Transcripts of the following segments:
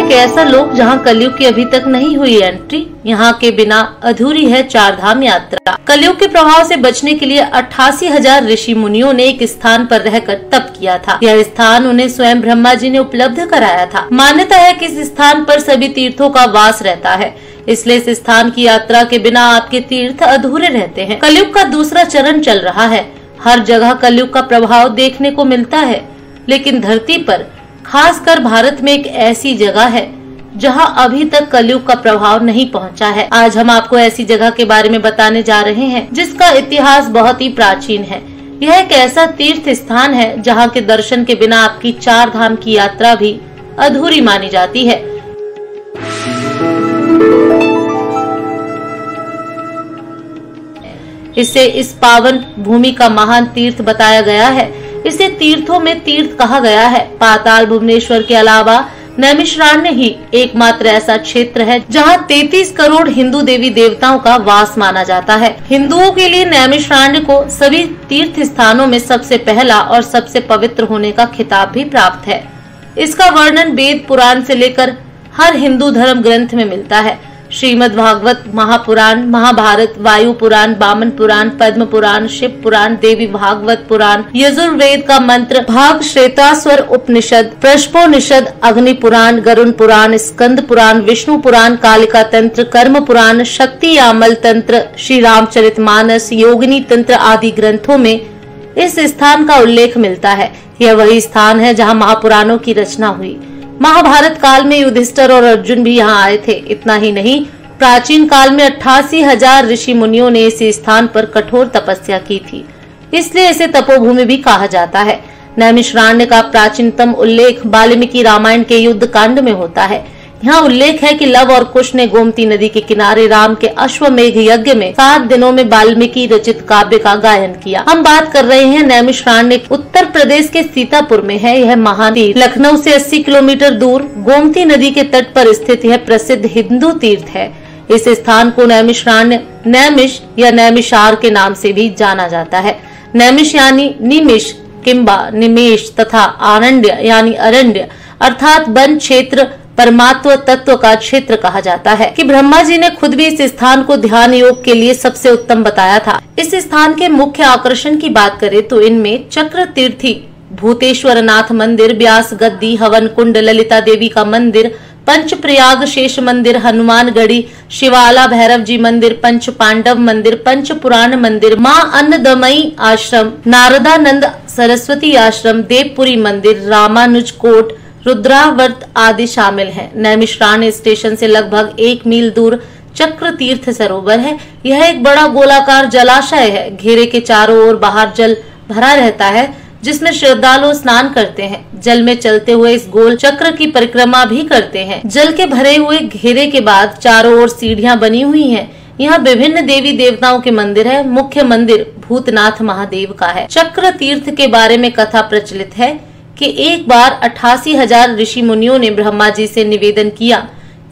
एक ऐसा लोक जहां कलयुग की अभी तक नहीं हुई एंट्री। यहाँ के बिना अधूरी है चार धाम यात्रा। कलयुग के प्रभाव से बचने के लिए 88,000 ऋषि मुनियों ने एक स्थान पर रहकर तप किया था। यह स्थान उन्हें स्वयं ब्रह्मा जी ने उपलब्ध कराया था। मान्यता है कि इस स्थान पर सभी तीर्थों का वास रहता है, इसलिए इस स्थान की यात्रा के बिना आपके तीर्थ अधूरे रहते हैं। कलयुग का दूसरा चरण चल रहा है। हर जगह कलयुग का प्रभाव देखने को मिलता है, लेकिन धरती पर खासकर भारत में एक ऐसी जगह है जहां अभी तक कलयुग का प्रभाव नहीं पहुंचा है। आज हम आपको ऐसी जगह के बारे में बताने जा रहे हैं जिसका इतिहास बहुत ही प्राचीन है। यह एक ऐसा तीर्थ स्थान है जहां के दर्शन के बिना आपकी चार धाम की यात्रा भी अधूरी मानी जाती है। इसे इस पावन भूमि का महान तीर्थ बताया गया है। इसे तीर्थों में तीर्थ कहा गया है। पाताल भुवनेश्वर के अलावा नैमिषारण्य ही एकमात्र ऐसा क्षेत्र है जहां 33 करोड़ हिंदू देवी देवताओं का वास माना जाता है। हिंदुओं के लिए नैमिषारण्य को सभी तीर्थ स्थानों में सबसे पहला और सबसे पवित्र होने का खिताब भी प्राप्त है। इसका वर्णन वेद पुराण से लेकर हर हिंदू धर्म ग्रंथ में मिलता है। श्रीमद् भागवत, महापुराण, महाभारत, वायु पुराण, वामन पुराण, पद्म पुराण, शिव पुराण, देवी भागवत पुराण, यजुर्वेद का मंत्र भाग, श्वेताश्वर उपनिषद, प्रश्नोपनिषद, अग्नि पुराण, गरुण पुराण, स्कंद पुराण, विष्णु पुराण, कालिका तंत्र, कर्म पुराण, शक्ति यामल तंत्र, श्री रामचरितमानस, योगिनी तंत्र आदि ग्रंथों में इस स्थान का उल्लेख मिलता है। यह वही स्थान है जहाँ महापुराणों की रचना हुई। महाभारत काल में युधिष्ठिर और अर्जुन भी यहाँ आए थे। इतना ही नहीं, प्राचीन काल में 88,000 ऋषि मुनियों ने इस स्थान पर कठोर तपस्या की थी, इसलिए इसे तपोभूमि भी कहा जाता है। नैमिषारण्य का प्राचीनतम उल्लेख वाल्मीकि रामायण के युद्ध कांड में होता है। यहाँ उल्लेख है कि लव और कुश ने गोमती नदी के किनारे राम के अश्वमेघ यज्ञ में 7 दिनों में वाल्मीकि रचित काव्य का गायन किया। हम बात कर रहे हैं नैमिषारण्य उत्तर प्रदेश के सीतापुर में है। यह महान तीर्थ लखनऊ से 80 किलोमीटर दूर गोमती नदी के तट पर स्थित यह प्रसिद्ध हिंदू तीर्थ है। इस स्थान को नैमिषारण्य, नैमिष या नैमिषार के नाम से भी जाना जाता है। नैमिष यानी निमिष किंबा निमेष तथा आरण्य यानी अरण्य अर्थात वन क्षेत्र, परमात्म तत्व का क्षेत्र कहा जाता है कि ब्रह्मा जी ने खुद भी इस स्थान को ध्यान योग के लिए सबसे उत्तम बताया था। इस स्थान के मुख्य आकर्षण की बात करें तो इनमें चक्र तीर्थी भूतेश्वर नाथ मंदिर, व्यास गद्दी, हवन कुंड, ललिता देवी का मंदिर, पंच प्रयाग शेष मंदिर, हनुमान गढ़ी, शिवाला भैरव जी मंदिर, पंच पांडव मंदिर, पंच पुराण मंदिर, माँ अन्नदमयी आश्रम, नारदानंद सरस्वती आश्रम, देवपुरी मंदिर, रामानुज कोट, रुद्रावर्त आदि शामिल हैं। नैमिषारण्य स्टेशन से लगभग 1 मील दूर चक्र तीर्थ सरोवर है। यह एक बड़ा गोलाकार जलाशय है। घेरे के चारों ओर बाहर जल भरा रहता है जिसमें श्रद्धालु स्नान करते हैं। जल में चलते हुए इस गोल चक्र की परिक्रमा भी करते हैं। जल के भरे हुए घेरे के बाद चारों ओर सीढ़ियां बनी हुई हैं। यहाँ विभिन्न देवी देवताओं के मंदिर है। मुख्य मंदिर भूतनाथ महादेव का है। चक्र तीर्थ के बारे में कथा प्रचलित है कि एक बार 88,000 ऋषि मुनियों ने ब्रह्मा जी से निवेदन किया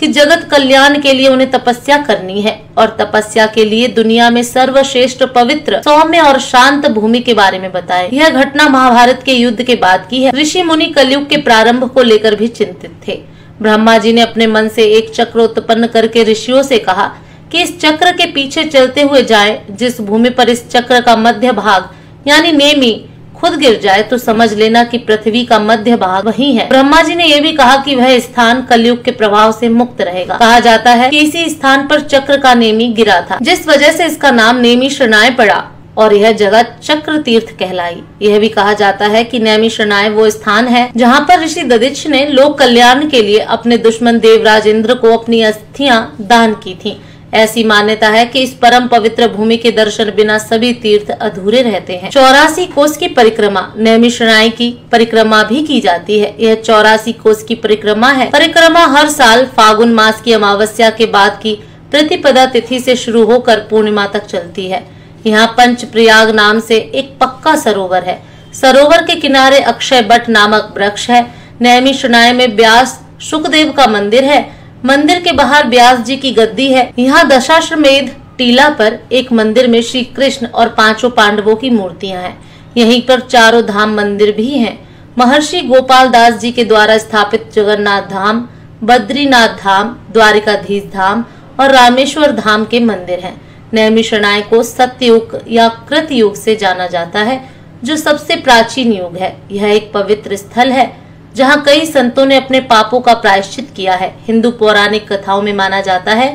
कि जगत कल्याण के लिए उन्हें तपस्या करनी है और तपस्या के लिए दुनिया में सर्वश्रेष्ठ, पवित्र, सौम्य और शांत भूमि के बारे में बताएं। यह घटना महाभारत के युद्ध के बाद की है। ऋषि मुनि कलयुग के प्रारंभ को लेकर भी चिंतित थे। ब्रह्मा जी ने अपने मन से एक चक्र उत्पन्न करके ऋषियों से कहा कि इस चक्र के पीछे चलते हुए जाएं। जिस भूमि पर इस चक्र का मध्य भाग यानी नेमी खुद गिर जाए तो समझ लेना कि पृथ्वी का मध्य भाग वही है। ब्रह्मा जी ने यह भी कहा कि वह स्थान कलयुग के प्रभाव से मुक्त रहेगा। कहा जाता है कि इसी स्थान पर चक्र का नेमी गिरा था, जिस वजह से इसका नाम नैमिषारण्य पड़ा और यह जगह चक्र तीर्थ कहलाई। यह भी कहा जाता है कि नैमिषारण्य वो स्थान है जहाँ पर ऋषि दधिच ने लोक कल्याण के लिए अपने दुश्मन देवराज इंद्र को अपनी अस्थियां दान की थी। ऐसी मान्यता है कि इस परम पवित्र भूमि के दर्शन बिना सभी तीर्थ अधूरे रहते हैं। 84 कोस की परिक्रमा, नैमिषारण्य की परिक्रमा भी की जाती है। यह 84 कोस की परिक्रमा है। परिक्रमा हर साल फागुन मास की अमावस्या के बाद की प्रतिपदा तिथि से शुरू होकर पूर्णिमा तक चलती है। यहाँ पंच प्रयाग नाम से एक पक्का सरोवर है। सरोवर के किनारे अक्षय बट नामक वृक्ष है। नैमिषारण्य में व्यास शुकदेव का मंदिर है। मंदिर के बाहर व्यास जी की गद्दी है। यहाँ दशाश्वमेध टीला पर एक मंदिर में श्री कृष्ण और 5 पांडवों की मूर्तियां हैं। यहीं पर 4 धाम मंदिर भी हैं। महर्षि गोपाल दास जी के द्वारा स्थापित जगन्नाथ धाम, बद्रीनाथ धाम, द्वारिकाधीश धाम और रामेश्वर धाम के मंदिर हैं। नैमिषारण्य को सत्ययुग या कृतयुग से जाना जाता है, जो सबसे प्राचीन युग है। यह एक पवित्र स्थल है जहां कई संतों ने अपने पापों का प्रायश्चित किया है। हिंदू पौराणिक कथाओं में माना जाता है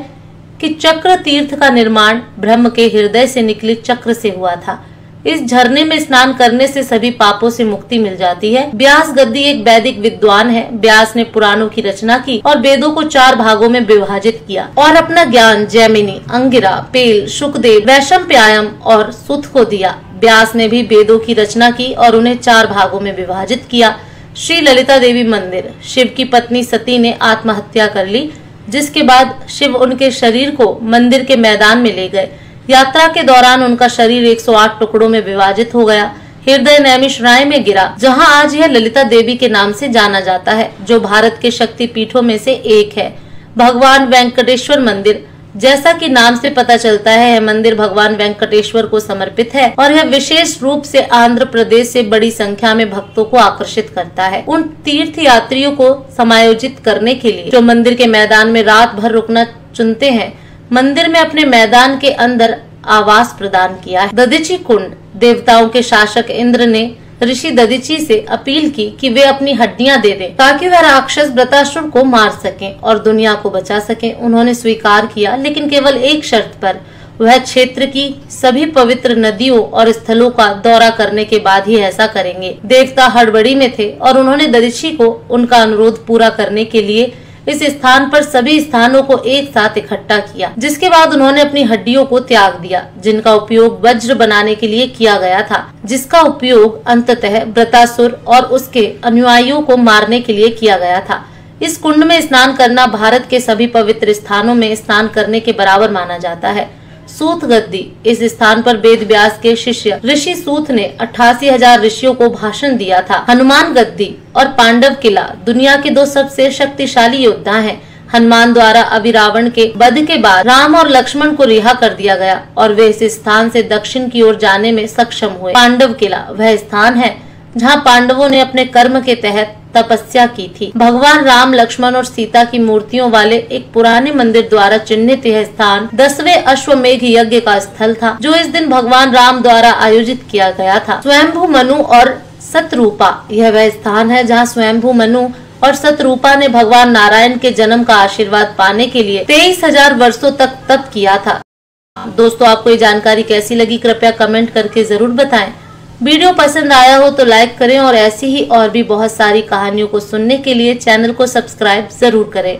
कि चक्र तीर्थ का निर्माण ब्रह्म के हृदय से निकले चक्र से हुआ था। इस झरने में स्नान करने से सभी पापों से मुक्ति मिल जाती है। व्यास गद्दी एक वैदिक विद्वान है। व्यास ने पुराणों की रचना की और वेदों को 4 भागों में विभाजित किया और अपना ज्ञान जैमिनी, अंगिरा, पेल, शुकदेव, वैशंपायन और सुत को दिया। व्यास ने भी वेदों की रचना की और उन्हें 4 भागों में विभाजित किया। श्री ललिता देवी मंदिर। शिव की पत्नी सती ने आत्महत्या कर ली, जिसके बाद शिव उनके शरीर को मंदिर के मैदान में ले गए। यात्रा के दौरान उनका शरीर 108 टुकड़ों में विभाजित हो गया। हृदय नैमिषारण्य में गिरा, जहां आज यह ललिता देवी के नाम से जाना जाता है, जो भारत के शक्ति पीठों में से एक है। भगवान वेंकटेश्वर मंदिर। जैसा कि नाम से पता चलता है, यह मंदिर भगवान वेंकटेश्वर को समर्पित है और यह विशेष रूप से आंध्र प्रदेश से बड़ी संख्या में भक्तों को आकर्षित करता है। उन तीर्थ यात्रियों को समायोजित करने के लिए जो मंदिर के मैदान में रात भर रुकना चुनते हैं, मंदिर में अपने मैदान के अंदर आवास प्रदान किया है। दधीची कुंड। देवताओं के शासक इंद्र ने ऋषि दधीची से अपील की कि वे अपनी हड्डियां दे दें ताकि वह राक्षस वृत्रासुर को मार सकें और दुनिया को बचा सकें। उन्होंने स्वीकार किया, लेकिन केवल एक शर्त पर। वह क्षेत्र की सभी पवित्र नदियों और स्थलों का दौरा करने के बाद ही ऐसा करेंगे। देवता हड़बड़ी में थे और उन्होंने दधीची को उनका अनुरोध पूरा करने के लिए इस स्थान पर सभी स्थानों को एक साथ इकट्ठा किया, जिसके बाद उन्होंने अपनी हड्डियों को त्याग दिया, जिनका उपयोग वज्र बनाने के लिए किया गया था, जिसका उपयोग अंततः वृत्रासुर और उसके अनुयायियों को मारने के लिए किया गया था। इस कुंड में स्नान करना भारत के सभी पवित्र स्थानों में स्नान करने के बराबर माना जाता है। सूत गद्दी। इस स्थान पर वेद व्यास के शिष्य ऋषि सूत ने 88,000 ऋषियों को भाषण दिया था। हनुमान गद्दी और पांडव किला। दुनिया के 2 सबसे शक्तिशाली योद्धा हैं। हनुमान द्वारा अभिरावण के वध के बाद राम और लक्ष्मण को रिहा कर दिया गया और वे इस स्थान से दक्षिण की ओर जाने में सक्षम हुए। पांडव किला वह स्थान है जहाँ पांडवों ने अपने कर्म के तहत तपस्या की थी। भगवान राम, लक्ष्मण और सीता की मूर्तियों वाले एक पुराने मंदिर द्वारा चिन्हित यह स्थान 10वें अश्वमेघ यज्ञ का स्थल था, जो इस दिन भगवान राम द्वारा आयोजित किया गया था। स्वयंभू मनु और सतरूपा। यह वह स्थान है जहाँ स्वयंभू मनु और सतरूपा ने भगवान नारायण के जन्म का आशीर्वाद पाने के लिए 23,000 वर्षों तक तप किया था। दोस्तों, आपको ये जानकारी कैसी लगी कृपया कमेंट करके जरूर बताएं। वीडियो पसंद आया हो तो लाइक करें और ऐसी ही और भी बहुत सारी कहानियों को सुनने के लिए चैनल को सब्सक्राइब जरूर करें।